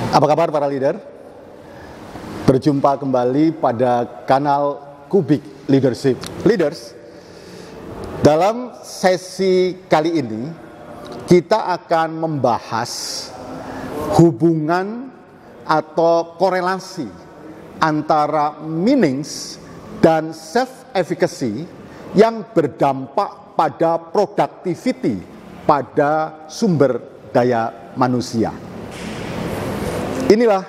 Apa kabar para leader? Berjumpa kembali pada kanal Kubik Leadership. Leaders, dalam sesi kali ini kita akan membahas hubungan atau korelasi antara meanings dan self-efficacy yang berdampak pada productivity pada sumber daya manusia. Inilah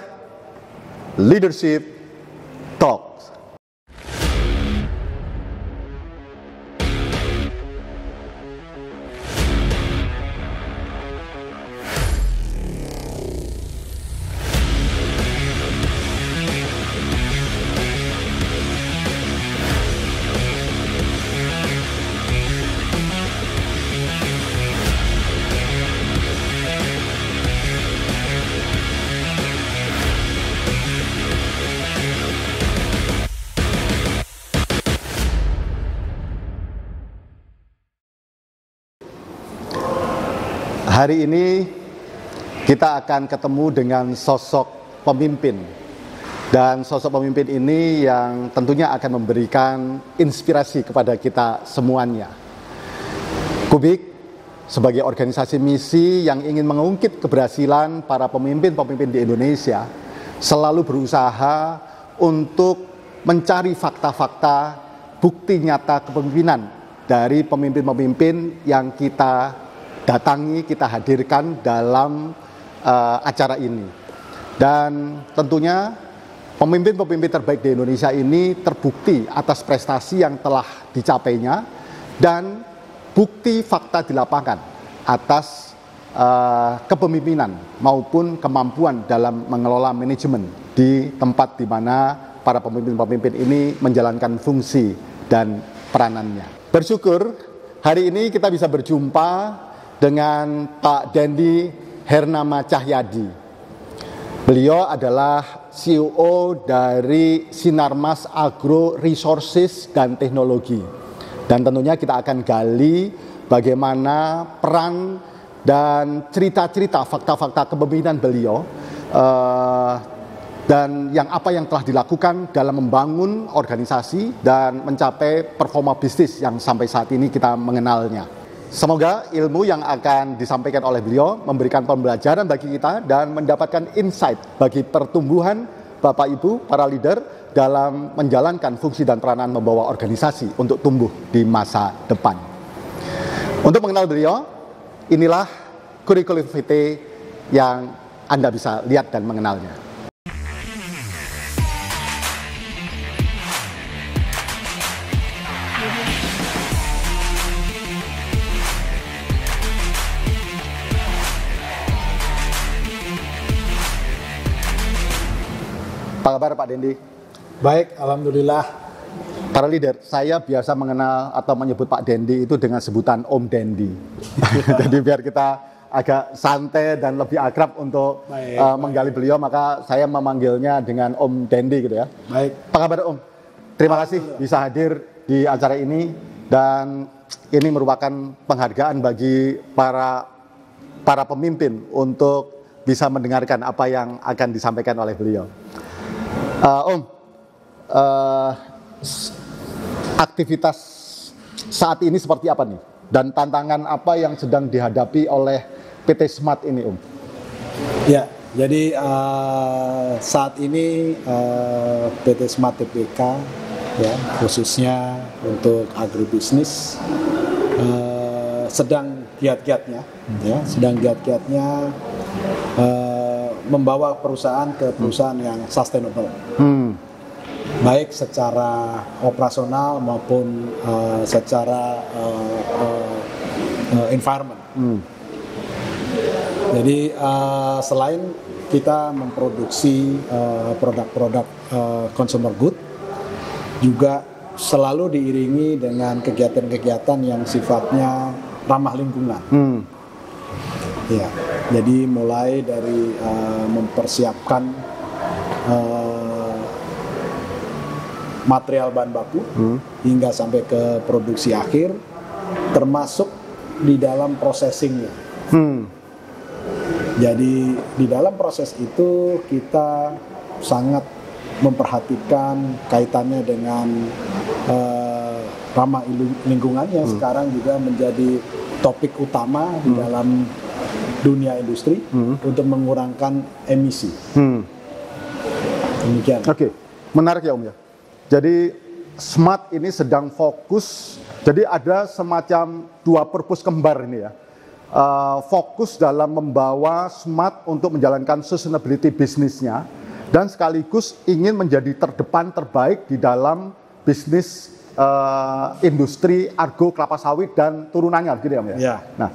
Leadership Talk. Hari ini kita akan ketemu dengan sosok pemimpin, dan sosok pemimpin ini yang tentunya akan memberikan inspirasi kepada kita semuanya. Kubik sebagai organisasi misi yang ingin mengungkit keberhasilan para pemimpin-pemimpin di Indonesia selalu berusaha untuk mencari fakta-fakta bukti nyata kepemimpinan dari pemimpin-pemimpin yang kita datangi, kita hadirkan dalam acara ini. Dan tentunya pemimpin-pemimpin terbaik di Indonesia ini terbukti atas prestasi yang telah dicapainya dan bukti fakta di lapangan atas kepemimpinan maupun kemampuan dalam mengelola manajemen di tempat di mana para pemimpin-pemimpin ini menjalankan fungsi dan peranannya. Bersyukur hari ini kita bisa berjumpa dengan Pak Dendi Hernama Cahyadi. Beliau adalah CEO dari Sinarmas Agro Resources dan Teknologi. Dan tentunya kita akan gali bagaimana peran dan cerita-cerita fakta-fakta kepemimpinan beliau dan apa yang telah dilakukan dalam membangun organisasi dan mencapai performa bisnis yang sampai saat ini kita mengenalnya. Semoga ilmu yang akan disampaikan oleh beliau memberikan pembelajaran bagi kita dan mendapatkan insight bagi pertumbuhan Bapak Ibu, para leader dalam menjalankan fungsi dan peranan membawa organisasi untuk tumbuh di masa depan. Untuk mengenal beliau, inilah kurikulum vitae yang Anda bisa lihat dan mengenalnya. Apa kabar Pak Dendi? Baik, alhamdulillah. Para leader, saya biasa mengenal atau menyebut Pak Dendi itu dengan sebutan Om Dendi. Jadi biar kita agak santai dan lebih akrab untuk menggali beliau, maka saya memanggilnya dengan Om Dendi gitu ya. Baik. Apa kabar Om? Terima kasih bisa hadir di acara ini, dan ini merupakan penghargaan bagi para pemimpin untuk bisa mendengarkan apa yang akan disampaikan oleh beliau. Om, aktivitas saat ini seperti apa nih? Dan tantangan apa yang sedang dihadapi oleh PT Smart ini, Om? Ya, jadi saat ini PT Smart TPK, ya, khususnya untuk agribisnis, sedang giat-giatnya, membawa perusahaan ke perusahaan yang sustainable, baik secara operasional maupun secara environment. Jadi selain kita memproduksi produk-produk consumer good, juga selalu diiringi dengan kegiatan-kegiatan yang sifatnya ramah lingkungan. Ya, jadi mulai dari mempersiapkan material bahan baku hingga sampai ke produksi akhir, termasuk di dalam processingnya. Jadi di dalam proses itu kita sangat memperhatikan kaitannya dengan ramah lingkungan yang sekarang juga menjadi topik utama di dalam dunia industri untuk mengurangkan emisi. Demikian. Oke, menarik ya Om ya. Jadi Smart ini sedang fokus, jadi ada semacam dua purpose kembar ini ya. Fokus dalam membawa Smart untuk menjalankan sustainability bisnisnya dan sekaligus ingin menjadi terdepan terbaik di dalam bisnis industri argo kelapa sawit dan turunannya gitu ya Om ya. Ya. Nah,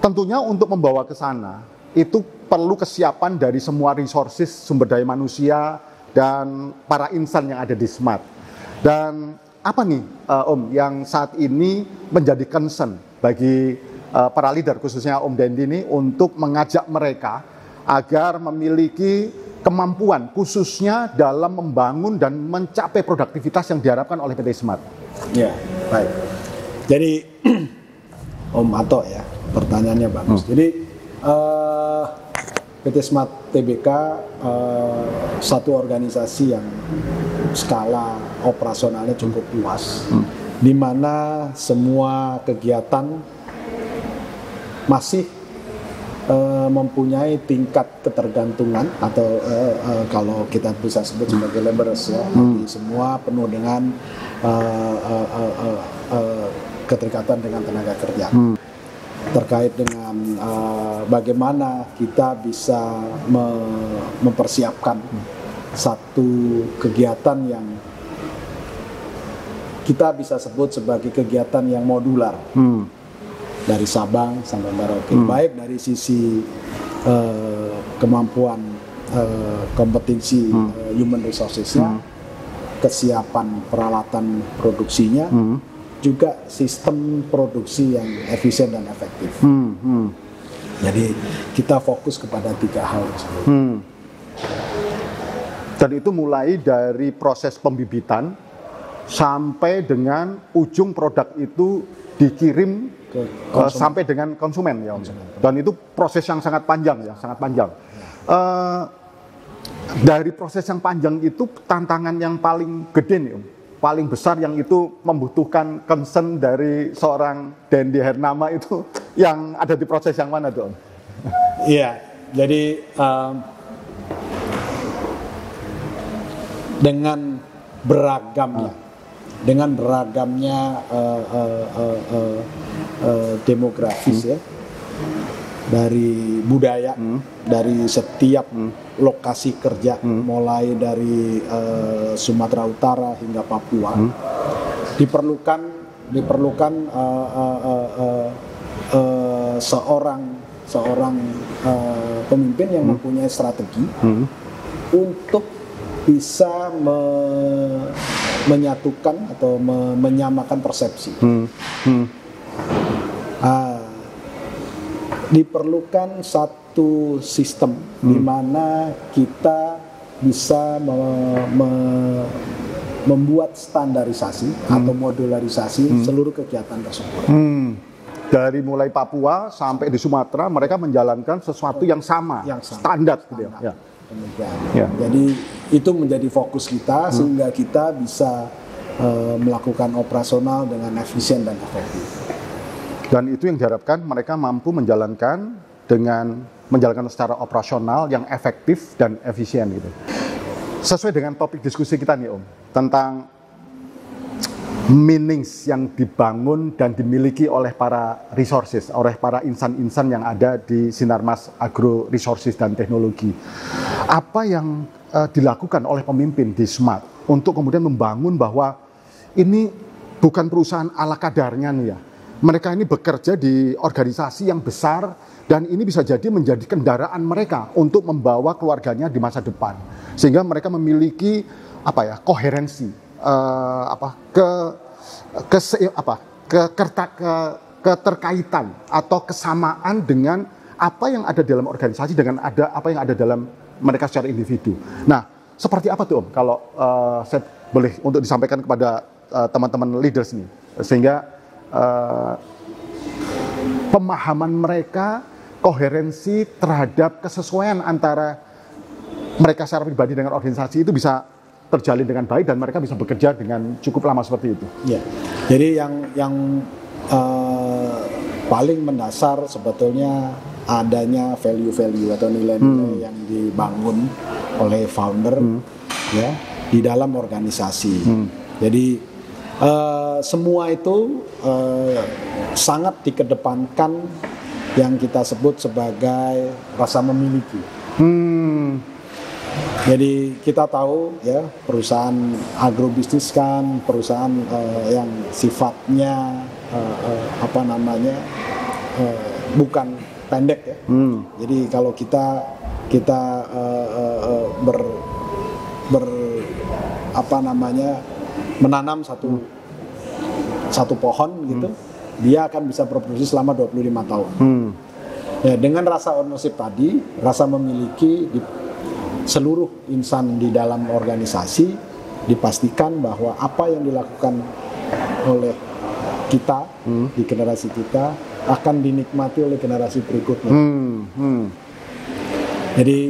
tentunya untuk membawa ke sana itu perlu kesiapan dari semua resources sumber daya manusia dan para insan yang ada di Smart. Dan apa nih Om yang saat ini menjadi concern bagi para leader khususnya Om Dendi ini untuk mengajak mereka agar memiliki kemampuan khususnya dalam membangun dan mencapai produktivitas yang diharapkan oleh PT Smart. Ya, baik. Jadi Om Ato ya, pertanyaannya bagus. Jadi PT Smart Tbk satu organisasi yang skala operasionalnya cukup luas, di mana semua kegiatan masih mempunyai tingkat ketergantungan atau kalau kita bisa sebut sebagai leverage ya, jadi semua penuh dengan keterikatan dengan tenaga kerja. Terkait dengan bagaimana kita bisa mempersiapkan satu kegiatan yang kita bisa sebut sebagai kegiatan yang modular dari Sabang sampai Merauke, baik dari sisi kemampuan kompetensi human resources-nya, kesiapan peralatan produksinya, juga sistem produksi yang efisien dan efektif. Jadi kita fokus kepada 3 hal tersebut. Dan itu mulai dari proses pembibitan sampai dengan ujung produk itu dikirim sampai dengan konsumen ya Om. Dan itu proses yang sangat panjang ya, sangat panjang. Dari proses yang panjang itu tantangan yang paling gede nih Om, paling besar yang itu membutuhkan concern dari seorang Dendi Hernama itu yang ada di proses yang mana tuh Om? Iya, jadi dengan beragamnya demografis ya, dari budaya, dari setiap lokasi kerja, mulai dari Sumatera Utara hingga Papua, diperlukan seorang pemimpin yang mempunyai strategi untuk bisa menyatukan atau menyamakan persepsi. Diperlukan satu sistem di mana kita bisa membuat standarisasi atau modularisasi seluruh kegiatan tersebut. Dari mulai Papua sampai di Sumatera mereka menjalankan sesuatu yang sama. Standar gitu ya. Ya. Jadi itu menjadi fokus kita sehingga kita bisa melakukan operasional dengan efisien dan efektif. Dan itu yang diharapkan mereka mampu menjalankan secara operasional yang efektif dan efisien gitu. Sesuai dengan topik diskusi kita nih Om, tentang meanings yang dibangun dan dimiliki oleh para resources, oleh para insan-insan yang ada di Sinarmas Agro Resources dan Teknologi. Apa yang dilakukan oleh pemimpin di Smart untuk kemudian membangun bahwa ini bukan perusahaan ala kadarnya nih ya. Mereka ini bekerja di organisasi yang besar dan ini bisa jadi menjadi kendaraan mereka untuk membawa keluarganya di masa depan. Sehingga mereka memiliki koherensi, keterkaitan atau kesamaan dengan apa yang ada dalam organisasi dengan apa yang ada dalam mereka secara individu. Nah, seperti apa tuh Om kalau saya boleh untuk disampaikan kepada teman-teman leaders nih, sehingga pemahaman mereka, koherensi terhadap kesesuaian antara mereka secara pribadi dengan organisasi itu bisa terjalin dengan baik dan mereka bisa bekerja dengan cukup lama seperti itu. Ya, jadi yang paling mendasar sebetulnya adanya value-value atau nilai-nilai yang dibangun oleh founder ya di dalam organisasi. Jadi semua itu sangat dikedepankan yang kita sebut sebagai rasa memiliki. Jadi kita tahu ya perusahaan agrobisnis kan perusahaan yang sifatnya bukan pendek ya. Jadi kalau kita menanam satu pohon gitu, dia akan bisa berproduksi selama 25 tahun. Ya, dengan rasa ownership tadi, rasa memiliki di seluruh insan di dalam organisasi dipastikan bahwa apa yang dilakukan oleh kita di generasi kita akan dinikmati oleh generasi berikutnya. Jadi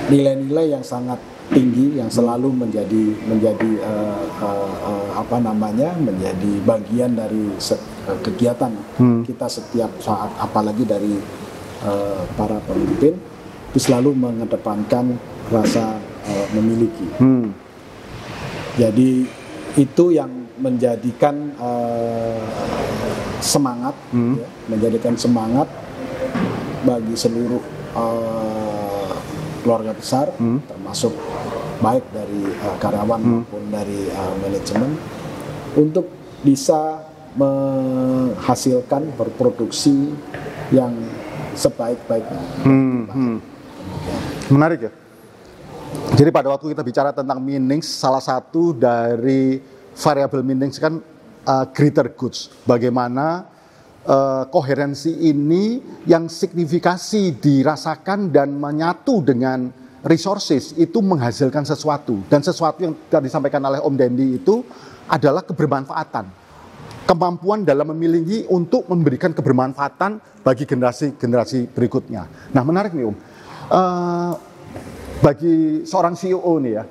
nilai-nilai yang sangat tinggi yang selalu menjadi bagian dari kegiatan kita setiap saat, apalagi dari para pemimpin itu selalu mengedepankan rasa memiliki. Jadi itu yang menjadikan semangat, ya, menjadikan semangat bagi seluruh keluarga besar, termasuk baik dari karyawan maupun dari manajemen, untuk bisa menghasilkan berproduksi yang sebaik-baiknya. Menarik ya. Jadi pada waktu kita bicara tentang meanings, salah satu dari variabel meanings kan greater goods. Bagaimana koherensi ini yang signifikasi dirasakan dan menyatu dengan resources itu menghasilkan sesuatu. Dan sesuatu yang tadi disampaikan oleh Om Dendi itu adalah kebermanfaatan. Kemampuan dalam memiliki untuk memberikan kebermanfaatan bagi generasi-generasi berikutnya. Nah, menarik nih Om. Bagi seorang CEO nih ya,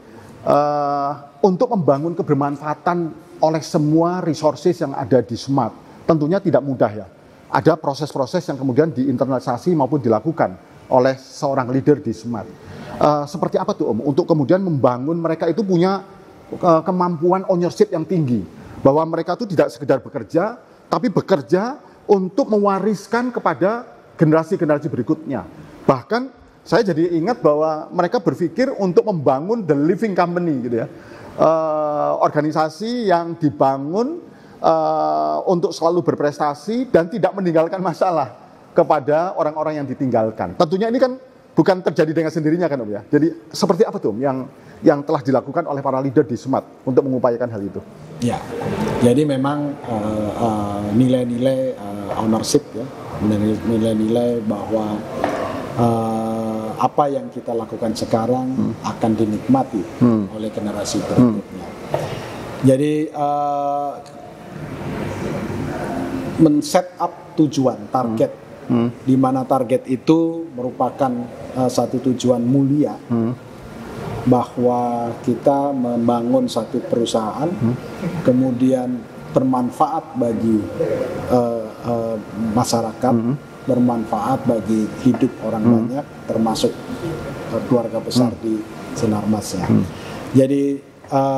untuk membangun kebermanfaatan oleh semua resources yang ada di Smart, tentunya tidak mudah ya. Ada proses-proses yang kemudian diinternalisasi maupun dilakukan oleh seorang leader di Smart. Seperti apa tuh Om? Untuk kemudian membangun mereka itu punya kemampuan ownership yang tinggi. Bahwa mereka itu tidak sekedar bekerja, tapi bekerja untuk mewariskan kepada generasi-generasi berikutnya. Bahkan saya jadi ingat bahwa mereka berpikir untuk membangun the living company gitu ya. Organisasi yang dibangun untuk selalu berprestasi dan tidak meninggalkan masalah kepada orang-orang yang ditinggalkan. Tentunya ini kan bukan terjadi dengan sendirinya kan Om ya. Jadi seperti apa tuh Om yang telah dilakukan oleh para leader di Smart untuk mengupayakan hal itu? Ya, jadi memang nilai-nilai ownership ya, nilai-nilai bahwa apa yang kita lakukan sekarang akan dinikmati oleh generasi berikutnya. Jadi men-set up tujuan, target, di mana target itu merupakan satu tujuan mulia, bahwa kita membangun satu perusahaan, kemudian bermanfaat bagi masyarakat, bermanfaat bagi hidup orang banyak, termasuk keluarga besar di Sinarmasnya. Jadi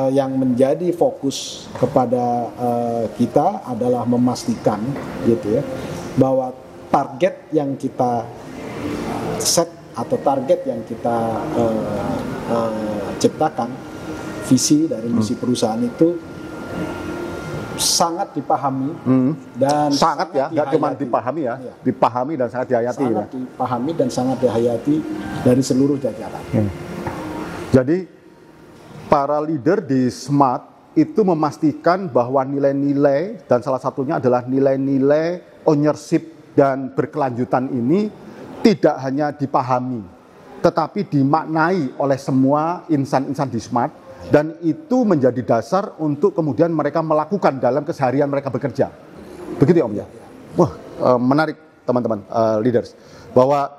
yang menjadi fokus kepada kita adalah memastikan, gitu ya, bahwa target yang kita set atau target yang kita ciptakan, visi dari misi perusahaan itu sangat dipahami dan sangat ya, nggak cuma dipahami ya, dipahami dan sangat dihayati. Sangat dipahami dan sangat dihayati dari seluruh jajaran. Jadi para leader di Smart itu memastikan bahwa nilai-nilai dan salah satunya adalah nilai-nilai ownership dan berkelanjutan ini tidak hanya dipahami, tetapi dimaknai oleh semua insan-insan di Smart, dan itu menjadi dasar untuk kemudian mereka melakukan dalam keseharian mereka bekerja. Begitu ya Om ya? Wah, menarik teman-teman leaders, bahwa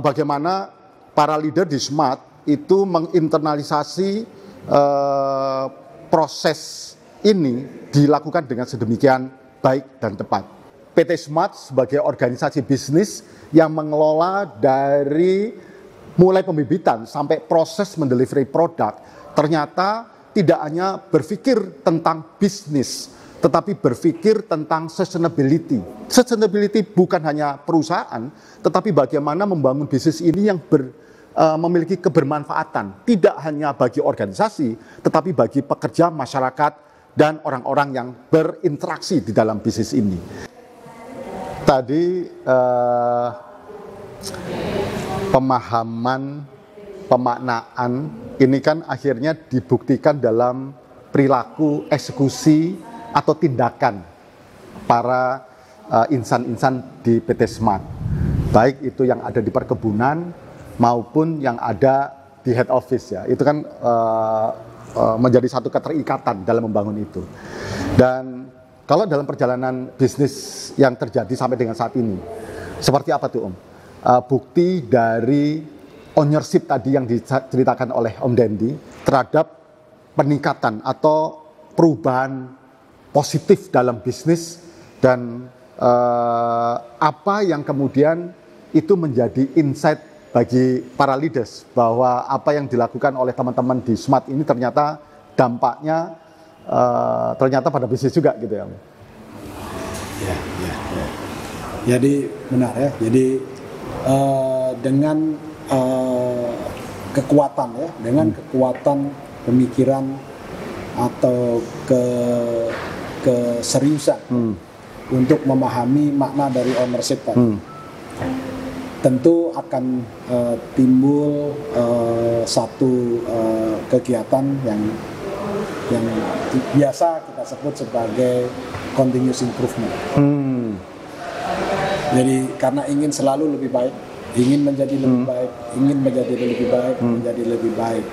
bagaimana para leader di Smart itu menginternalisasi proses ini dilakukan dengan sedemikian baik dan tepat. PT Smart sebagai organisasi bisnis yang mengelola dari mulai pembibitan sampai proses mendelivery produk, ternyata tidak hanya berpikir tentang bisnis, tetapi berpikir tentang sustainability. Sustainability bukan hanya perusahaan, tetapi bagaimana membangun bisnis ini yang memiliki kebermanfaatan, tidak hanya bagi organisasi, tetapi bagi pekerja, masyarakat, dan orang-orang yang berinteraksi di dalam bisnis ini. Tadi pemahaman, pemaknaan ini kan akhirnya dibuktikan dalam perilaku, eksekusi, atau tindakan para insan-insan di PT Smart. Baik itu yang ada di perkebunan maupun yang ada di head office ya. Itu kan menjadi satu keterikatan dalam membangun itu. Dan kalau dalam perjalanan bisnis yang terjadi sampai dengan saat ini, seperti apa tuh Om? Bukti dari ownership tadi yang diceritakan oleh Om Dendi terhadap peningkatan atau perubahan positif dalam bisnis dan apa yang kemudian itu menjadi insight bagi para leaders bahwa apa yang dilakukan oleh teman-teman di Smart ini ternyata dampaknya ternyata pada bisnis juga gitu ya. Ya. Jadi benar ya. Jadi dengan kekuatan ya, dengan kekuatan pemikiran atau keseriusan untuk memahami makna dari ownership tadi. Tentu akan timbul satu kegiatan yang biasa kita sebut sebagai continuous improvement. Jadi karena ingin selalu lebih baik, ingin menjadi lebih baik, ingin menjadi lebih baik, menjadi lebih baik.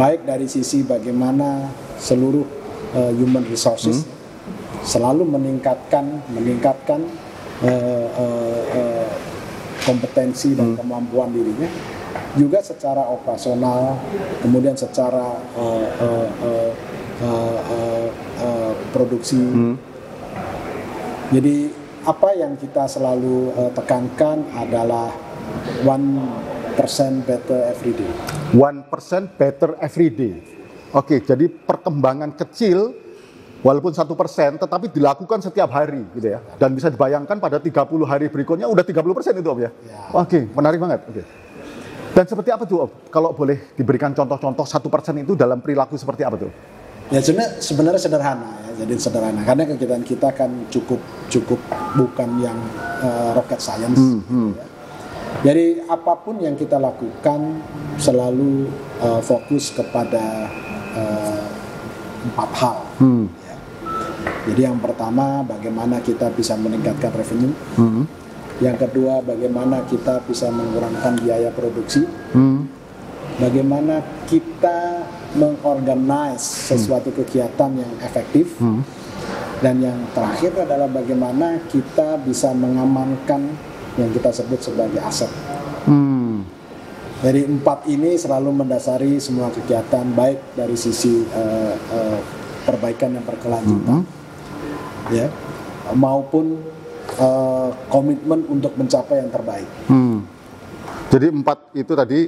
Baik dari sisi bagaimana seluruh human resources selalu meningkatkan kompetensi dan kemampuan dirinya, juga secara operasional, kemudian secara produksi. Jadi apa yang kita selalu tekankan adalah 1% better every day. 1% better every day. Oke, jadi perkembangan kecil walaupun 1%, tetapi dilakukan setiap hari gitu ya. Dan bisa dibayangkan pada 30 hari berikutnya udah 30% itu Om ya. Oke, menarik banget. Oke. Dan seperti apa tuh Om? Kalau boleh diberikan contoh-contoh 1% itu dalam perilaku seperti apa tuh? Ya sebenarnya sederhana ya. Jadi sederhana karena kegiatan kita kan cukup bukan yang rocket science. Gitu ya. Jadi apapun yang kita lakukan selalu fokus kepada 4 hal. Jadi yang pertama, bagaimana kita bisa meningkatkan revenue. Yang kedua, bagaimana kita bisa mengurangkan biaya produksi. Bagaimana kita mengorganize sesuatu kegiatan yang efektif. Dan yang terakhir adalah bagaimana kita bisa mengamankan yang kita sebut sebagai aset. Jadi 4 ini selalu mendasari semua kegiatan, baik dari sisi perbaikan yang berkelanjutan, ya, maupun komitmen untuk mencapai yang terbaik. Jadi 4 itu tadi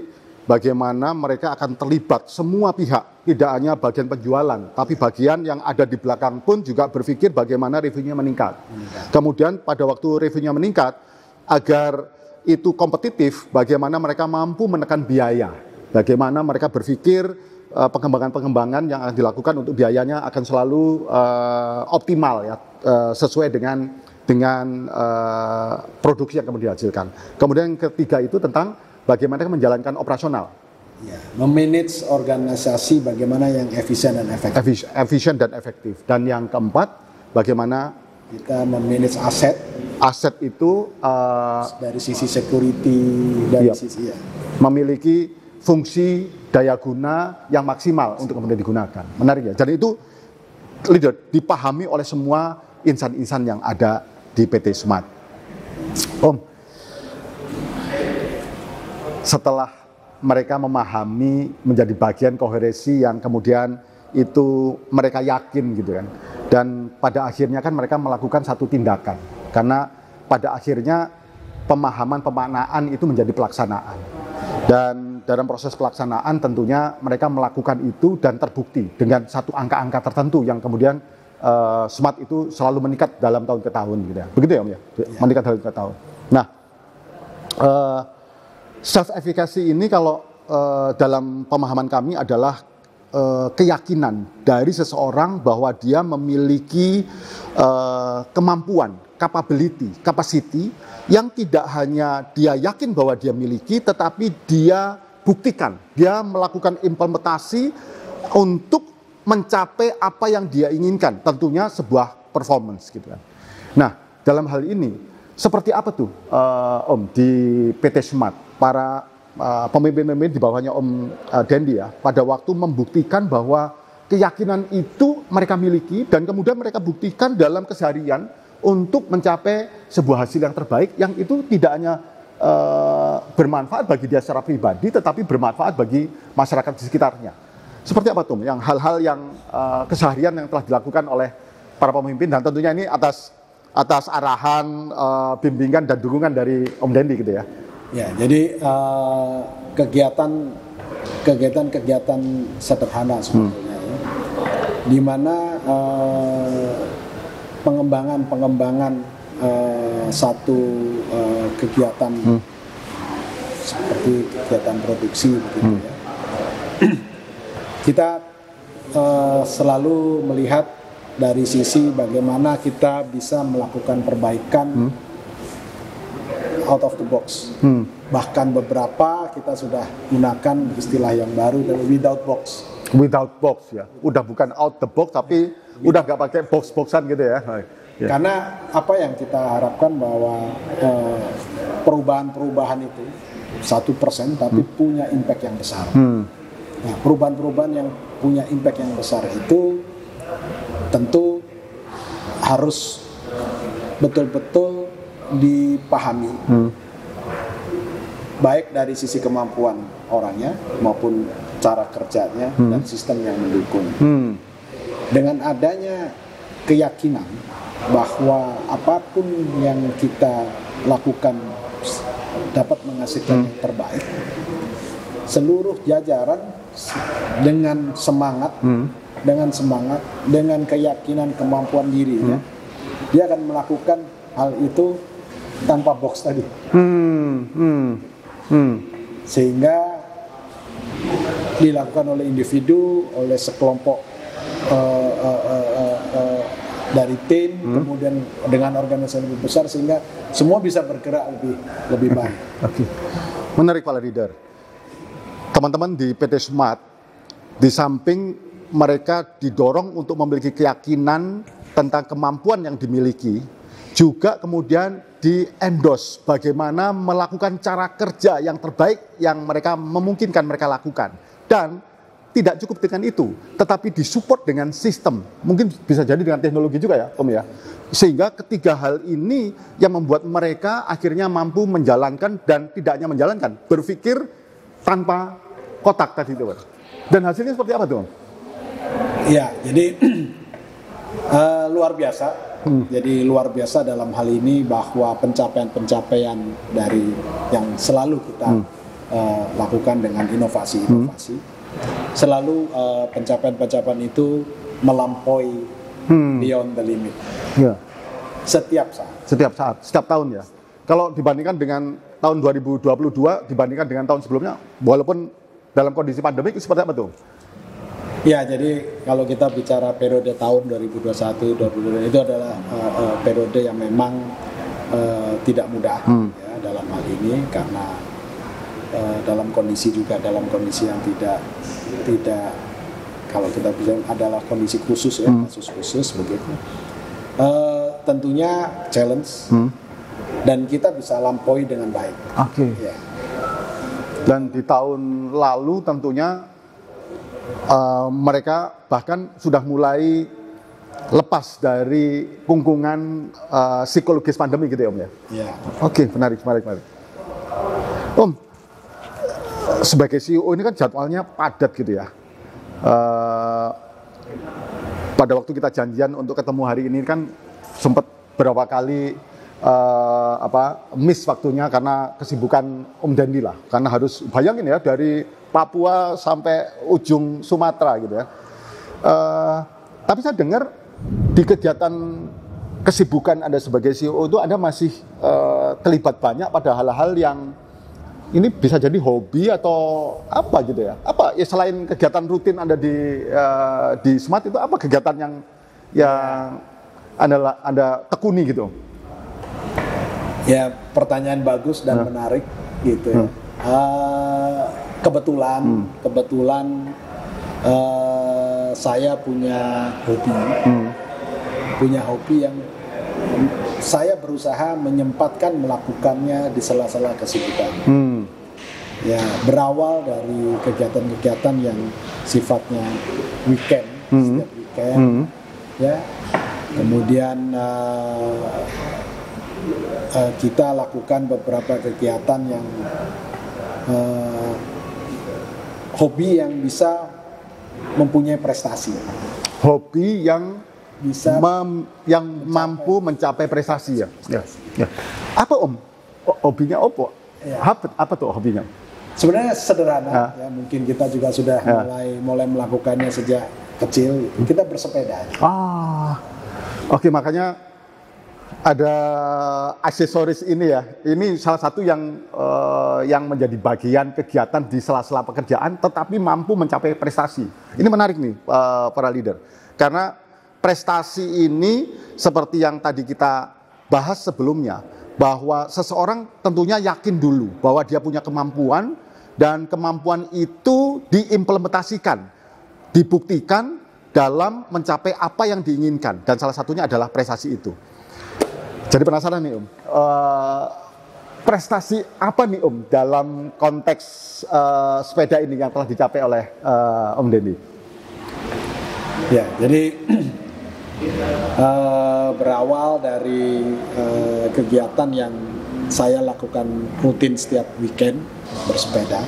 bagaimana mereka akan terlibat semua pihak, tidak hanya bagian penjualan, tapi bagian yang ada di belakang pun juga berpikir bagaimana revenue-nya meningkat. Kemudian pada waktu revenue-nya meningkat, agar itu kompetitif, bagaimana mereka mampu menekan biaya, bagaimana mereka berpikir pengembangan-pengembangan yang akan dilakukan untuk biayanya akan selalu optimal ya, sesuai dengan produksi yang kemudian dihasilkan. Kemudian yang ketiga itu tentang bagaimana menjalankan operasional. Ya, memanage organisasi bagaimana yang efisien dan efektif. Efisien dan efektif. Dan yang keempat, bagaimana kita memanage aset. Aset itu dari sisi security, dari sisi memiliki fungsi daya guna yang maksimal untuk kemudian digunakan. Menarik ya. Jadi itu leader dipahami oleh semua insan-insan yang ada di PT Smart. Om, setelah mereka memahami menjadi bagian koherensi yang kemudian itu mereka yakin gitu kan. Dan pada akhirnya kan mereka melakukan satu tindakan. Karena pada akhirnya pemahaman pemaknaan itu menjadi pelaksanaan. Dan dalam proses pelaksanaan tentunya mereka melakukan itu dan terbukti dengan satu angka-angka tertentu yang kemudian SMART itu selalu meningkat dalam tahun ke tahun gitu ya. Begitu ya Om ya? Meningkat tahun ke tahun. Nah, self-efficacy ini kalau dalam pemahaman kami adalah keyakinan dari seseorang bahwa dia memiliki kemampuan, capacity yang tidak hanya dia yakin bahwa dia miliki, tetapi dia buktikan, dia melakukan implementasi untuk mencapai apa yang dia inginkan, tentunya sebuah performance gitu kan. Nah, dalam hal ini seperti apa tuh Om di PT SMART, para pemimpin-pemimpin di bawahnya Om Dendi ya, pada waktu membuktikan bahwa keyakinan itu mereka miliki dan kemudian mereka buktikan dalam keseharian untuk mencapai sebuah hasil yang terbaik yang itu tidak hanya bermanfaat bagi dia secara pribadi tetapi bermanfaat bagi masyarakat di sekitarnya. Seperti apa tuh yang hal-hal yang keseharian yang telah dilakukan oleh para pemimpin dan tentunya ini atas arahan, bimbingan dan dukungan dari Om Dendi gitu ya. Ya, jadi kegiatan sederhana sebetulnya ya, di mana pengembangan satu kegiatan seperti kegiatan produksi begitu ya. Kita selalu melihat dari sisi bagaimana kita bisa melakukan perbaikan out of the box. Bahkan beberapa kita sudah gunakan istilah yang baru dari without box. Without box ya, udah bukan out the box tapi udah nggak pakai box-boxan gitu ya. Karena apa yang kita harapkan bahwa perubahan-perubahan itu 1% tapi punya impact yang besar. Nah, perubahan-perubahan yang punya impact yang besar itu tentu harus betul-betul dipahami, baik dari sisi kemampuan orangnya maupun cara kerjanya dan sistem yang mendukung. Dengan adanya keyakinan bahwa apapun yang kita lakukan dapat menghasilkan yang terbaik, seluruh jajaran dengan semangat, dengan keyakinan kemampuan dirinya, dia akan melakukan hal itu tanpa box tadi. Sehingga dilakukan oleh individu, oleh sekelompok dari tim, kemudian dengan organisasi lebih besar sehingga semua bisa bergerak lebih baik. Oke. Menarik Pak Leader. Teman-teman di PT SMART di samping mereka didorong untuk memiliki keyakinan tentang kemampuan yang dimiliki, juga kemudian di-endorse bagaimana melakukan cara kerja yang terbaik yang mereka memungkinkan mereka lakukan. Dan tidak cukup dengan itu, tetapi disupport dengan sistem. Mungkin bisa jadi dengan teknologi juga ya, Om ya. Sehingga ketiga hal ini yang membuat mereka akhirnya mampu menjalankan dan tidak hanya menjalankan, berpikir tanpa kotak tadi itu. Dan hasilnya seperti apa tuh, Om? Ya, jadi luar biasa. Jadi luar biasa dalam hal ini bahwa pencapaian-pencapaian dari yang selalu kita lakukan dengan inovasi-inovasi, selalu pencapaian-pencapaian itu melampaui beyond the limit. Setiap saat, setiap tahun ya. Kalau dibandingkan dengan tahun 2022 dibandingkan dengan tahun sebelumnya, walaupun dalam kondisi pandemi itu seperti apa tuh? Ya, jadi kalau kita bicara periode tahun 2021-2022 itu adalah periode yang memang tidak mudah ya, dalam hal ini karena dalam kondisi yang tidak kalau kita bilang adalah kondisi khusus ya, kasus khusus begitu. Tentunya challenge dan kita bisa lampaui dengan baik. Oke. Ya. Dan di tahun lalu tentunya mereka bahkan sudah mulai lepas dari kungkungan psikologis pandemi gitu ya Om ya? Ya. Oke, menarik. Om, sebagai CEO ini kan jadwalnya padat gitu ya. Pada waktu kita janjian untuk ketemu hari ini kan sempat berapa kali miss waktunya karena kesibukan Om Dandi lah. Karena harus bayangin ya dari Papua sampai ujung Sumatera gitu ya. Tapi saya dengar di kegiatan kesibukan Anda sebagai CEO itu Anda masih terlibat banyak pada hal-hal yang ini bisa jadi hobi atau apa gitu ya? Apa ya selain kegiatan rutin Anda di Smart itu apa kegiatan yang Anda tekuni gitu? Ya, pertanyaan bagus dan menarik gitu ya. Kebetulan saya punya hobi yang saya berusaha menyempatkan melakukannya di sela-sela kesibukan. Ya, berawal dari kegiatan-kegiatan yang sifatnya weekend, setiap weekend, ya. Kemudian kita lakukan beberapa kegiatan yang hobi yang bisa mempunyai prestasi. Hobi yang bisa mampu mencapai prestasi ya. Ya. Apa Om? Hobinya apa? Ya. Apa tuh hobinya? Sebenarnya sederhana ya, mungkin kita juga sudah mulai melakukannya sejak kecil. Kita bersepeda. Oke, makanya ada aksesoris ini ya. Ini salah satu yang menjadi bagian kegiatan di sela-sela pekerjaan, tetapi mampu mencapai prestasi. Ini menarik nih para leader, karena prestasi ini seperti yang tadi kita bahas sebelumnya, bahwa seseorang tentunya yakin dulu bahwa dia punya kemampuan, dan kemampuan itu diimplementasikan, dibuktikan dalam mencapai apa yang diinginkan, dan salah satunya adalah prestasi itu. Jadi penasaran nih Om, prestasi apa nih Om dalam konteks sepeda ini yang telah dicapai oleh Om Dandi? Ya, jadi berawal dari kegiatan yang saya lakukan rutin setiap weekend bersepeda,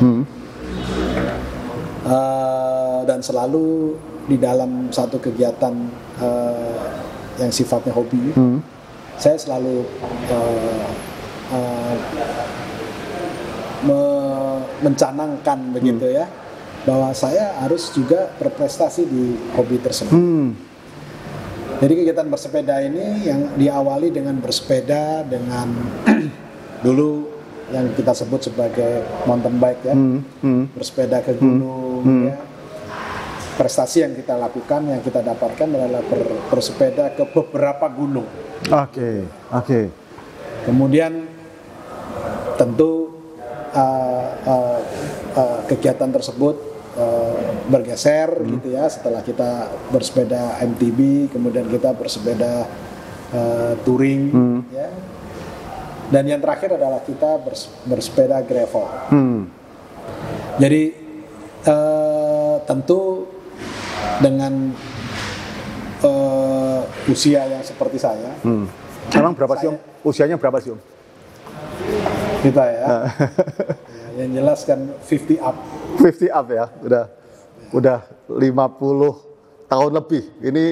dan selalu di dalam satu kegiatan yang sifatnya hobi, saya selalu mencanangkan begitu ya, bahwa saya harus juga berprestasi di hobi tersebut. Jadi kegiatan bersepeda ini yang diawali dengan bersepeda dengan dulu yang kita sebut sebagai mountain bike ya, bersepeda ke gunung ya. Prestasi yang kita lakukan, yang kita dapatkan adalah bersepeda ke beberapa gunung. Oke. Kemudian tentu kegiatan tersebut bergeser gitu ya, setelah kita bersepeda MTB, kemudian kita bersepeda touring ya. Dan yang terakhir adalah kita bersepeda gravel. Jadi tentu dengan usia yang seperti saya. Sekarang berapa sih Om? Usianya berapa sih Om? Kita ya. Yang jelas kan 50 up. 50 up ya, udah 50 tahun lebih. Ini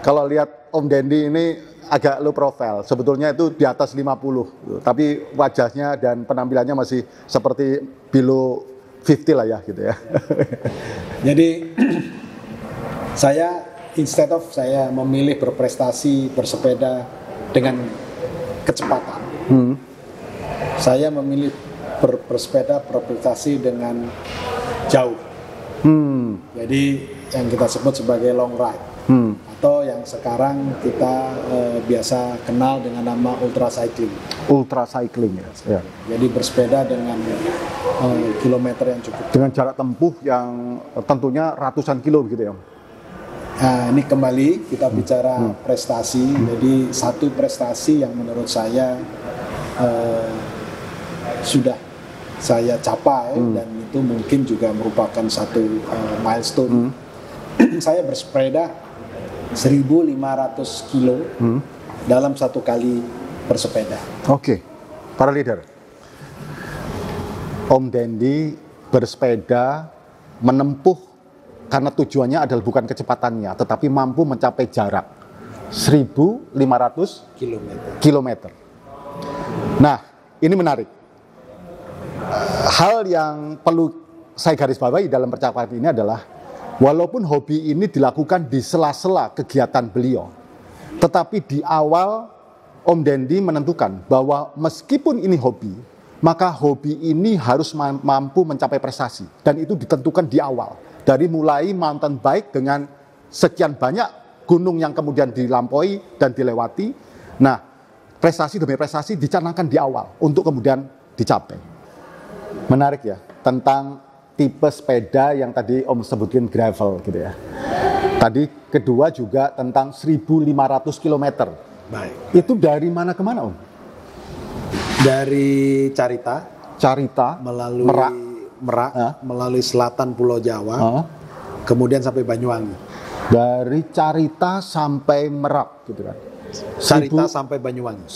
kalau lihat Om Dandi ini agak low profile. Sebetulnya itu di atas 50, tapi wajahnya dan penampilannya masih seperti below 50 lah ya gitu ya. Jadi instead of saya memilih berprestasi bersepeda dengan kecepatan, saya memilih bersepeda berprestasi dengan jauh. Jadi yang kita sebut sebagai long ride, atau yang sekarang kita biasa kenal dengan nama ultra cycling. Ultra cycling ya. Jadi bersepeda dengan kilometer yang cukup. Dengan jarak tempuh yang tentunya ratusan kilo gitu ya. Nah, ini kembali kita bicara prestasi. Jadi satu prestasi yang menurut saya sudah saya capai dan itu mungkin juga merupakan satu milestone. Saya bersepeda 1.500 kilo dalam satu kali bersepeda. Oke, para leader, Om Dandi bersepeda menempuh karena tujuannya adalah bukan kecepatannya, tetapi mampu mencapai jarak 1.500 kilometer. Nah, ini menarik. Hal yang perlu saya garis bawahi dalam percakapan ini adalah, walaupun hobi ini dilakukan di sela-sela kegiatan beliau, tetapi di awal Om Dendi menentukan bahwa meskipun ini hobi, maka hobi ini harus mampu mencapai prestasi. Dan itu ditentukan di awal. Dari mulai mountain bike dengan sekian banyak gunung yang kemudian dilampaui dan dilewati. Nah, prestasi demi prestasi dicanangkan di awal untuk kemudian dicapai. Menarik ya, tentang tipe sepeda yang tadi Om sebutin gravel gitu ya. Tadi kedua juga tentang 1.500 km. Baik. Itu dari mana ke mana, Om? Dari Carita melalui Merak, melalui selatan Pulau Jawa, kemudian sampai Banyuwangi. Dari Carita sampai Merak gitu kan. Carita sampai Banyuwangi.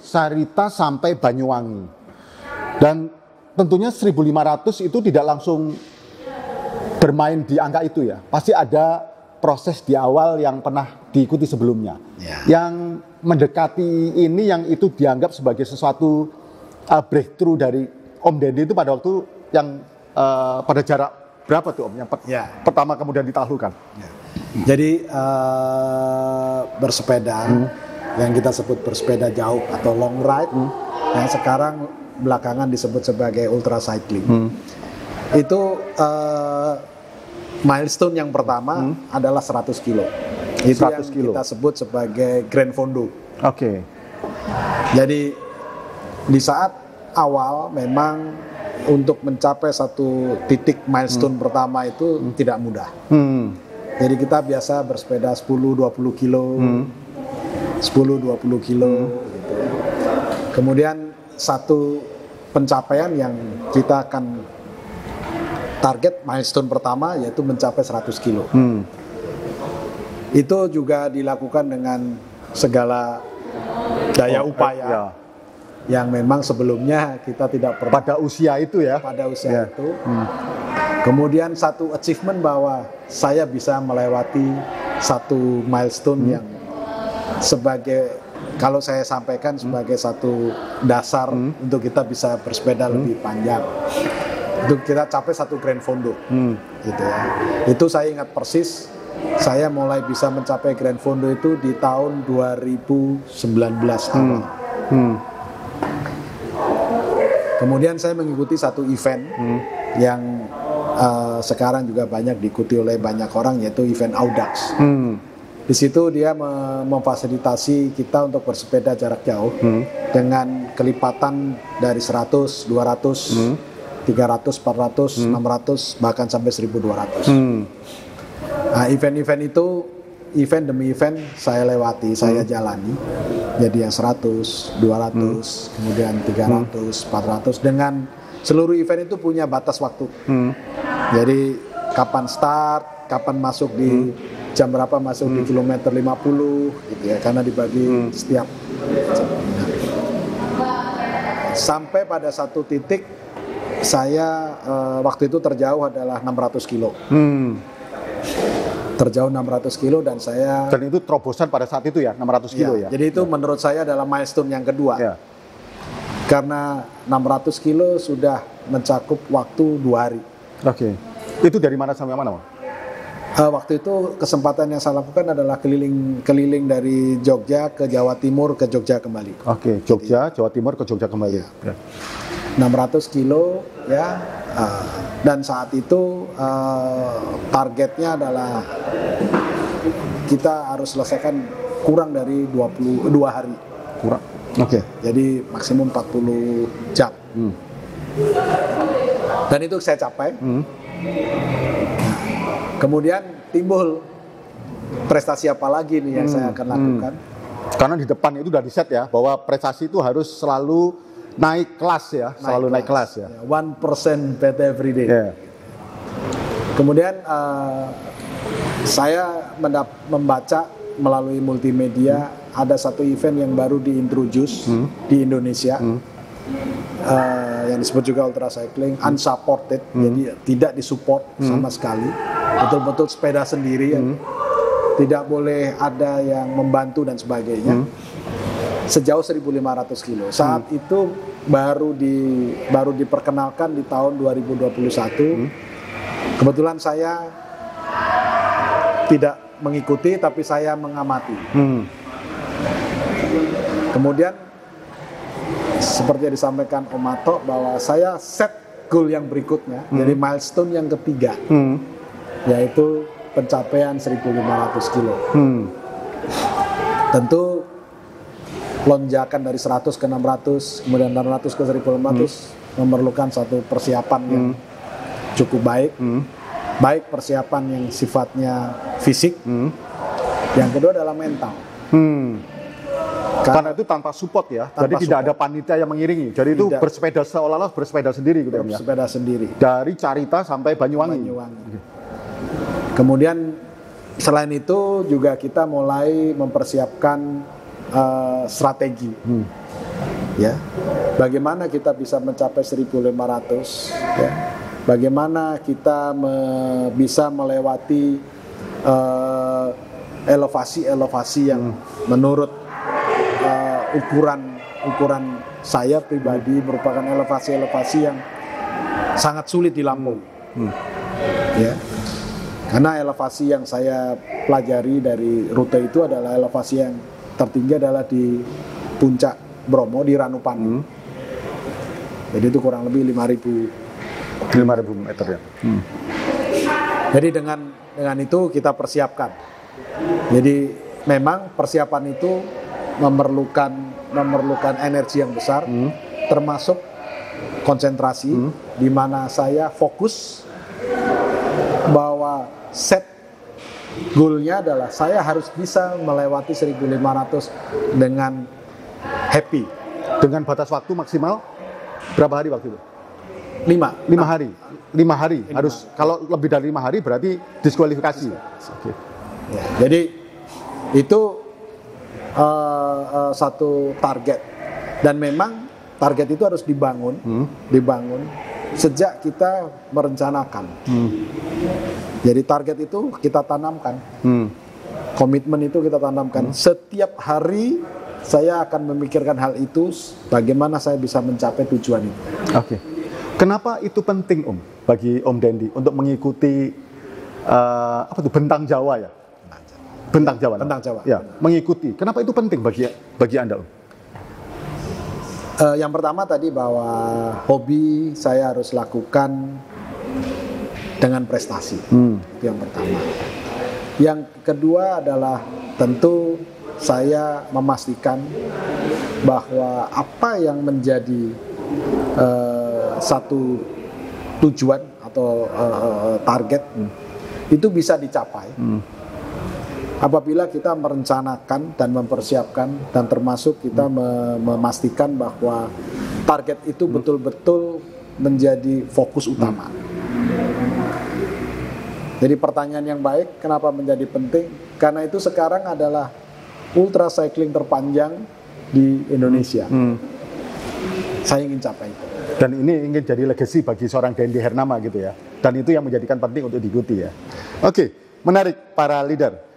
Carita sampai Banyuwangi. Dan tentunya 1.500 itu tidak langsung bermain di angka itu ya. Pasti ada proses di awal yang pernah diikuti sebelumnya. Ya. Yang mendekati ini yang itu dianggap sebagai sesuatu breakthrough dari Om Dendi itu pada waktu yang pada jarak berapa tuh Om? Yang pertama kemudian ditaklukkan. Ya. Jadi bersepeda yang kita sebut bersepeda jauh atau long ride, yang sekarang belakangan disebut sebagai ultra cycling. Itu milestone yang pertama adalah 100 kilo. Itu 100 yang kilo kita sebut sebagai Grand Fondo. Oke. Jadi di saat awal memang untuk mencapai satu titik milestone pertama itu tidak mudah. Jadi kita biasa bersepeda 10-20 kilo, 10-20 kilo. Gitu. Kemudian satu pencapaian yang kita akan target milestone pertama yaitu mencapai 100 kilo. Itu juga dilakukan dengan segala daya upaya yang memang sebelumnya kita tidak pernah pada usia itu ya. Pada usia itu. Kemudian satu achievement bahwa saya bisa melewati satu milestone yang sebagai, kalau saya sampaikan sebagai satu dasar untuk kita bisa bersepeda lebih panjang. Itu kita capai satu Grand Fondo, gitu ya. Itu saya ingat persis. Saya mulai bisa mencapai Grand Fondo itu di tahun 2019 awal. Kemudian saya mengikuti satu event yang sekarang juga banyak diikuti oleh banyak orang, yaitu event Audax. Di situ dia memfasilitasi kita untuk bersepeda jarak jauh dengan kelipatan dari 100, 200. 300, 400, 600, bahkan sampai 1.200. Nah, event-event itu, event demi event saya lewati, saya jalani. Jadi yang 100, 200, kemudian 300, 400, dengan seluruh event itu punya batas waktu. Jadi kapan start, kapan masuk di jam berapa masuk di kilometer 50, gitu ya, karena dibagi setiap. Sampai pada satu titik saya waktu itu terjauh adalah 600 kilo. Terjauh 600 kilo dan saya... Dan itu terobosan pada saat itu ya, 600 kilo ya? Jadi itu menurut saya adalah milestone yang kedua. Karena 600 kilo sudah mencakup waktu 2 hari. Oke. Itu dari mana sampai mana, Bang? Waktu itu kesempatan yang saya lakukan adalah keliling dari Jogja ke Jawa Timur, ke Jogja kembali. Oke, Jogja, Jawa Timur ke Jogja kembali. 600 kilo ya, dan saat itu targetnya adalah kita harus selesaikan kurang dari 22 hari. Kurang. Oke. Jadi maksimum 40 jam. Dan itu saya capai. Kemudian timbul prestasi apa lagi nih yang saya akan lakukan. Karena di depan itu udah di set ya, bahwa prestasi itu harus selalu naik kelas ya, naik kelas ya. 1% better every day. Kemudian saya membaca melalui multimedia ada satu event yang baru diintroduce di Indonesia, yang disebut juga ultra cycling unsupported, jadi tidak disupport sama sekali, betul-betul sepeda sendiri, ya. Tidak boleh ada yang membantu dan sebagainya, sejauh 1.500 kilo. Saat itu baru diperkenalkan di tahun 2021. Kebetulan saya tidak mengikuti, tapi saya mengamati. Kemudian seperti yang disampaikan Om Mato, bahwa saya set goal yang berikutnya, jadi milestone yang ketiga, yaitu pencapaian 1.500 kilo. Tentu lonjakan dari 100 ke 600, kemudian 600 ke 1.500 memerlukan satu persiapan yang cukup baik. Baik persiapan yang sifatnya fisik, yang kedua adalah mental. Karena itu tanpa support ya, jadi tidak ada panitia yang mengiringi. Jadi itu bersepeda, seolah-olah bersepeda sendiri gitu ya. Bersepeda sendiri. Dari Carita sampai Banyuwangi. Kemudian selain itu juga kita mulai mempersiapkan strategi. Ya. Bagaimana kita bisa mencapai 1.500, ya. Bagaimana kita bisa melewati elevasi-elevasi yang menurut ukuran saya pribadi merupakan elevasi-elevasi yang sangat sulit dilampaui. Ya. Karena elevasi yang saya pelajari dari rute itu adalah elevasi yang tertinggi adalah di puncak Bromo di Ranupani. Jadi itu kurang lebih 5.000 meter ya. Jadi dengan itu kita persiapkan. Jadi memang persiapan itu memerlukan energi yang besar, termasuk konsentrasi, di mana saya fokus bahwa set goalnya adalah saya harus bisa melewati 1.500 dengan happy. Dengan batas waktu maksimal berapa hari waktu itu? 5 hari. 5 hari harus. Kalau lebih dari 5 hari berarti diskualifikasi. Okay. Ya, jadi itu satu target, dan memang target itu harus dibangun sejak kita merencanakan. Jadi target itu kita tanamkan, komitmen itu kita tanamkan. Setiap hari saya akan memikirkan hal itu, bagaimana saya bisa mencapai tujuan itu. Oke. Kenapa itu penting bagi Om Dendi untuk mengikuti bentang Jawa ya? Bentang Jawa. Ya, mengikuti. Kenapa itu penting bagi Anda, Om? Yang pertama tadi bahwa hobi saya harus lakukan dengan prestasi. Itu yang pertama. Yang kedua adalah tentu saya memastikan bahwa apa yang menjadi satu tujuan atau target itu bisa dicapai apabila kita merencanakan dan mempersiapkan, dan termasuk kita memastikan bahwa target itu betul-betul menjadi fokus utama. Jadi pertanyaan yang baik, kenapa menjadi penting? Karena itu sekarang adalah ultra cycling terpanjang di Indonesia. Saya ingin capai itu. Dan ini ingin jadi legacy bagi seorang Dendi Hernama gitu ya. Dan itu yang menjadikan penting untuk diikuti ya. Oke, menarik para leader.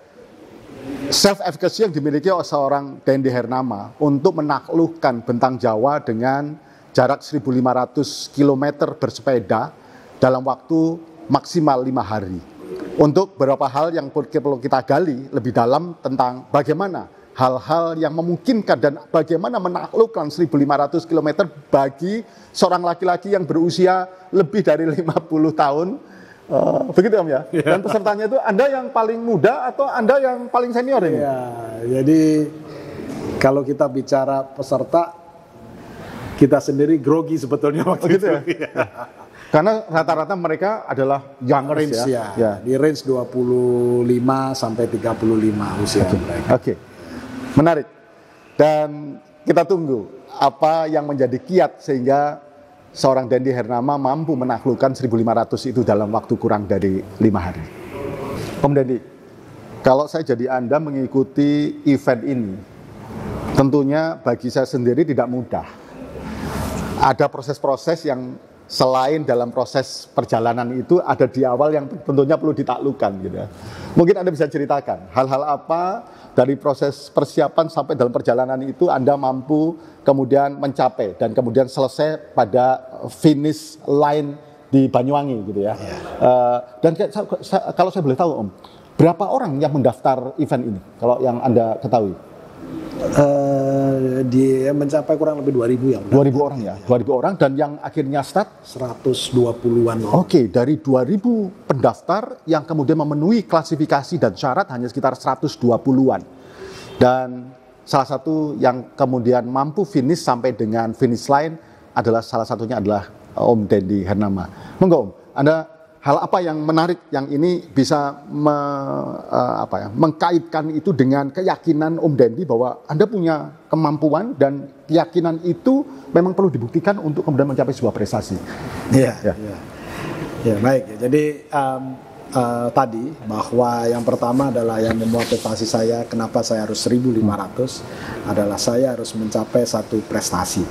Self-efficacy yang dimiliki oleh seorang Dendi Hernama untuk menaklukkan bentang Jawa dengan jarak 1.500 km bersepeda dalam waktu maksimal 5 hari. Untuk beberapa hal yang perlu kita gali lebih dalam tentang bagaimana hal-hal yang memungkinkan dan bagaimana menaklukkan 1.500 km bagi seorang laki-laki yang berusia lebih dari 50 tahun. Begitu Om ya? Dan pesertanya itu Anda yang paling muda atau Anda yang paling senior ini? Ya, jadi kalau kita bicara peserta, kita sendiri grogi sebetulnya waktu itu. Ya? Karena rata-rata mereka adalah young range ya. Di range 25 sampai 35 usia mereka. Oke. Menarik. Dan kita tunggu apa yang menjadi kiat sehingga seorang Dendi Hernama mampu menaklukkan 1.500 itu dalam waktu kurang dari 5 hari. Om Dendi, kalau saya jadi Anda mengikuti event ini, tentunya bagi saya sendiri tidak mudah. ada proses-proses yang selain dalam proses perjalanan itu ada di awal yang tentunya perlu ditaklukkan gitu ya. Mungkin Anda bisa ceritakan hal-hal apa dari proses persiapan sampai dalam perjalanan itu Anda mampu kemudian mencapai dan kemudian selesai pada finish line di Banyuwangi gitu ya. Dan kalau saya boleh tahu Om, berapa orang yang mendaftar event ini kalau yang Anda ketahui? Dia mencapai kurang lebih 2.000 yang 2.000 orang ya, 2.000 orang dan yang akhirnya start 120-an orang. Oke, dari 2.000 pendaftar yang kemudian memenuhi klasifikasi dan syarat hanya sekitar 120-an. Dan salah satu yang kemudian mampu finish sampai dengan finish line adalah salah satunya adalah Om Dendi Hernama. Monggo Om, Anda hal apa yang menarik yang ini bisa mengkaitkan itu dengan keyakinan Om Dendi bahwa Anda punya kemampuan dan keyakinan itu memang perlu dibuktikan untuk kemudian mencapai sebuah prestasi. Ya, baik. Jadi tadi bahwa yang pertama adalah yang memotivasi saya kenapa saya harus 1.500 adalah saya harus mencapai satu prestasi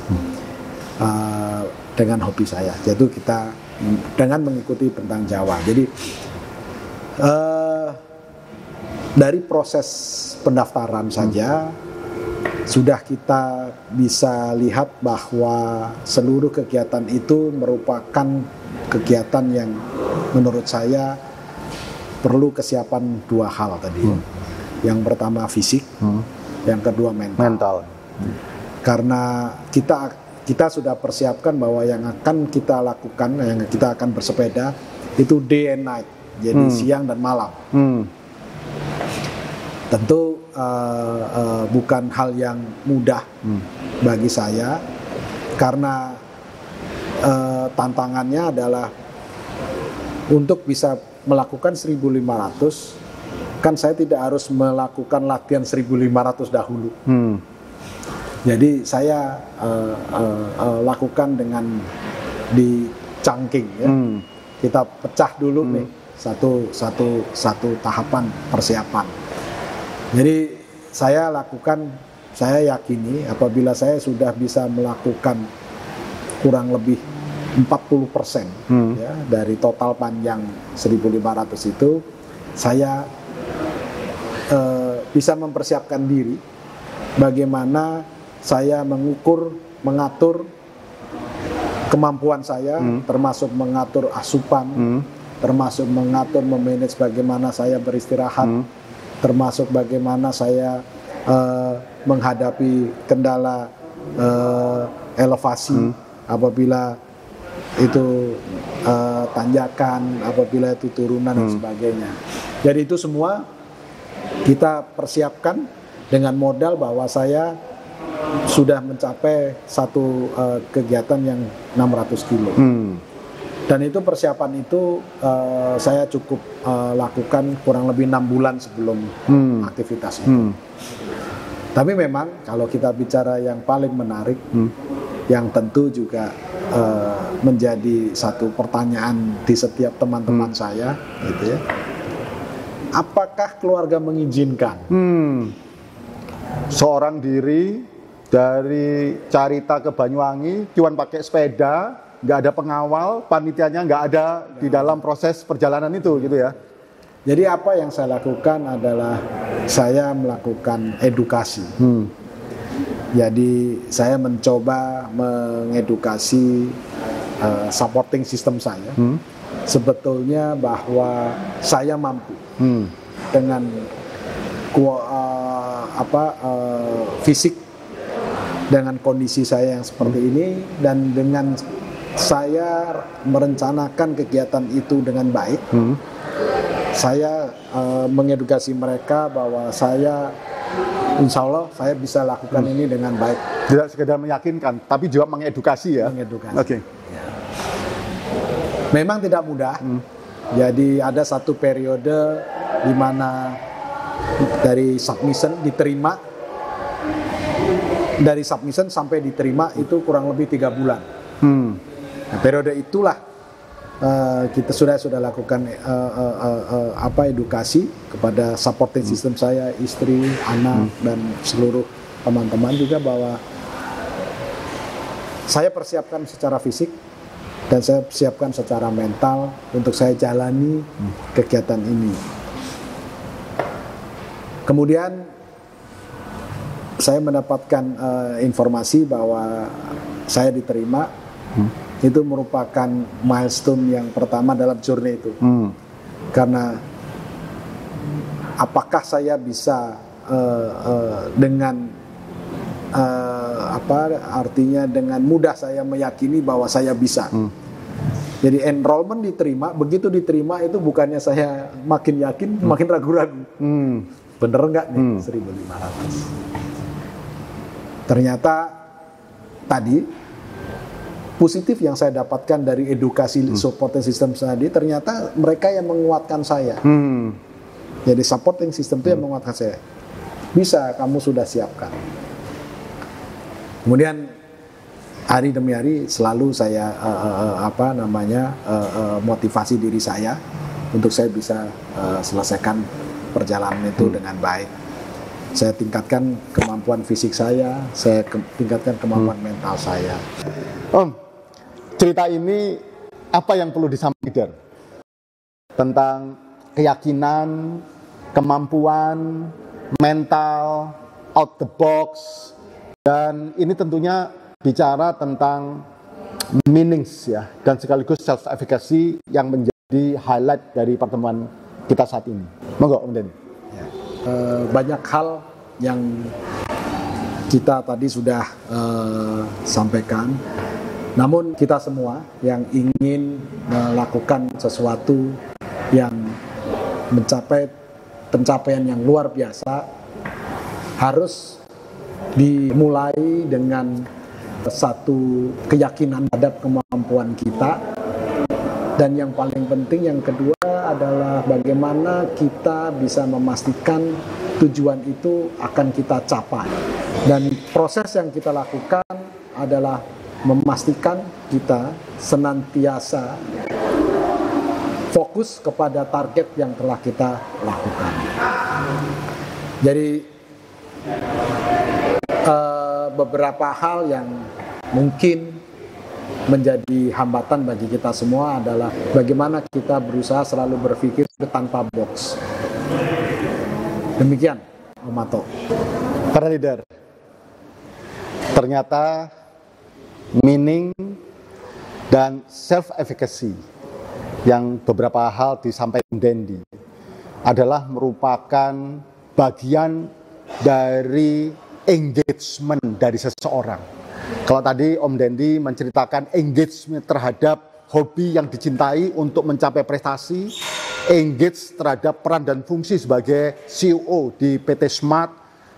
dengan hobi saya. Jadi kita dengan mengikuti Bentang Jawa. Jadi dari proses pendaftaran saja sudah kita bisa lihat bahwa seluruh kegiatan itu merupakan kegiatan yang menurut saya perlu kesiapan dua hal tadi. Yang pertama fisik, yang kedua mental. Karena kita sudah persiapkan bahwa yang akan kita lakukan, yang kita akan bersepeda itu day and night, jadi siang dan malam. Tentu bukan hal yang mudah bagi saya, karena tantangannya adalah untuk bisa melakukan 1.500, kan saya tidak harus melakukan latihan 1.500 dahulu. Jadi saya lakukan dengan dicangking ya. Kita pecah dulu nih satu tahapan persiapan. Jadi saya yakini apabila saya sudah bisa melakukan kurang lebih 40% ya dari total panjang 1.500 itu, saya bisa mempersiapkan diri bagaimana saya mengatur kemampuan saya, termasuk mengatur asupan, termasuk mengatur memanage bagaimana saya beristirahat, termasuk bagaimana saya menghadapi kendala elevasi apabila itu tanjakan, apabila itu turunan dan sebagainya. Jadi itu semua kita persiapkan dengan modal bahwa saya sudah mencapai satu kegiatan yang 600 kilo. Dan itu persiapan itu saya cukup lakukan kurang lebih 6 bulan sebelum aktivitas itu. Tapi memang kalau kita bicara yang paling menarik, yang tentu juga menjadi satu pertanyaan di setiap teman-teman saya, gitu ya. Apakah keluarga mengizinkan? Seorang diri dari Carita ke Banyuwangi cuman pakai sepeda, nggak ada pengawal, panitianya nggak ada di dalam proses perjalanan itu gitu ya. Jadi apa yang saya lakukan adalah saya melakukan edukasi. Jadi saya mencoba mengedukasi supporting system saya. Sebetulnya bahwa saya mampu dengan fisik, dengan kondisi saya yang seperti ini, dan dengan saya merencanakan kegiatan itu dengan baik. Saya mengedukasi mereka bahwa saya insya Allah saya bisa lakukan ini dengan baik. Tidak sekedar meyakinkan, tapi juga mengedukasi ya. Mengedukasi. Oke. Ya. Memang tidak mudah. Jadi ada satu periode di mana dari submission diterima, dari submission sampai diterima itu kurang lebih 3 bulan. Nah, periode itulah kita sudah lakukan edukasi kepada supporting system saya, istri, anak, dan seluruh teman-teman juga bahwa saya persiapkan secara fisik dan saya siapkan secara mental untuk saya jalani kegiatan ini. Kemudian saya mendapatkan informasi bahwa saya diterima. Itu merupakan milestone yang pertama dalam journey itu. Karena apakah saya bisa dengan artinya dengan mudah saya meyakini bahwa saya bisa. Jadi enrollment diterima, begitu diterima itu bukannya saya makin yakin, makin ragu-ragu. Bener nggak nih 1.500? Ternyata tadi positif yang saya dapatkan dari edukasi supporting system tadi, ternyata mereka yang menguatkan saya. Jadi supporting system itu yang menguatkan saya. Bisa, kamu sudah siapkan. Kemudian hari demi hari selalu saya motivasi diri saya untuk saya bisa selesaikan perjalanan itu dengan baik. Saya tingkatkan kemampuan fisik saya tingkatkan kemampuan mental saya. Om, cerita ini apa yang perlu disampaikan tentang keyakinan, kemampuan, mental, out the box, dan ini tentunya bicara tentang meanings ya, dan sekaligus self efficacy yang menjadi highlight dari pertemuan kita saat ini. Monggo Om Denny. Banyak hal yang kita tadi sudah sampaikan, namun kita semua yang ingin melakukan sesuatu yang mencapai pencapaian yang luar biasa harus dimulai dengan satu keyakinan terhadap kemampuan kita, dan yang paling penting yang kedua adalah bagaimana kita bisa memastikan tujuan itu akan kita capai. Dan proses yang kita lakukan adalah memastikan kita senantiasa fokus kepada target yang telah kita lakukan. Jadi beberapa hal yang mungkin menjadi hambatan bagi kita semua adalah bagaimana kita berusaha selalu berpikir tanpa box. Demikian, Om Mato. Para leader, ternyata meaning dan self-efficacy yang beberapa hal disampaikan Dendi adalah merupakan bagian dari engagement dari seseorang. Kalau tadi Om Dendi menceritakan engagement terhadap hobi yang dicintai untuk mencapai prestasi, engage terhadap peran dan fungsi sebagai CEO di PT Smart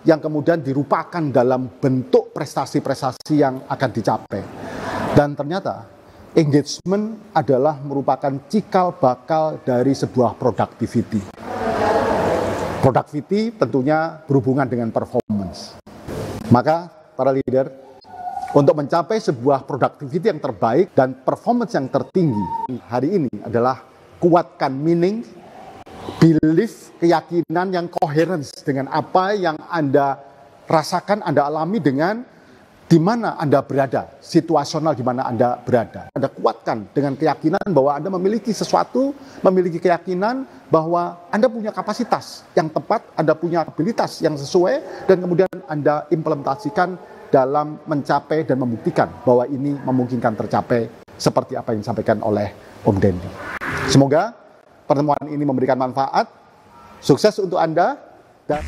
yang kemudian dirupakan dalam bentuk prestasi-prestasi yang akan dicapai. Dan ternyata engagement adalah merupakan cikal bakal dari sebuah productivity. Productivity tentunya berhubungan dengan performance. Maka para leader, untuk mencapai sebuah productivity yang terbaik dan performance yang tertinggi hari ini adalah kuatkan meaning, belief, keyakinan yang coherence dengan apa yang Anda rasakan, Anda alami dengan di mana Anda berada, situasional di mana Anda berada. Anda kuatkan dengan keyakinan bahwa Anda memiliki sesuatu, memiliki keyakinan bahwa Anda punya kapasitas yang tepat, Anda punya abilitas yang sesuai, dan kemudian Anda implementasikan dalam mencapai dan membuktikan bahwa ini memungkinkan tercapai seperti apa yang disampaikan oleh Om Dendi. Semoga pertemuan ini memberikan manfaat, sukses untuk Anda, dan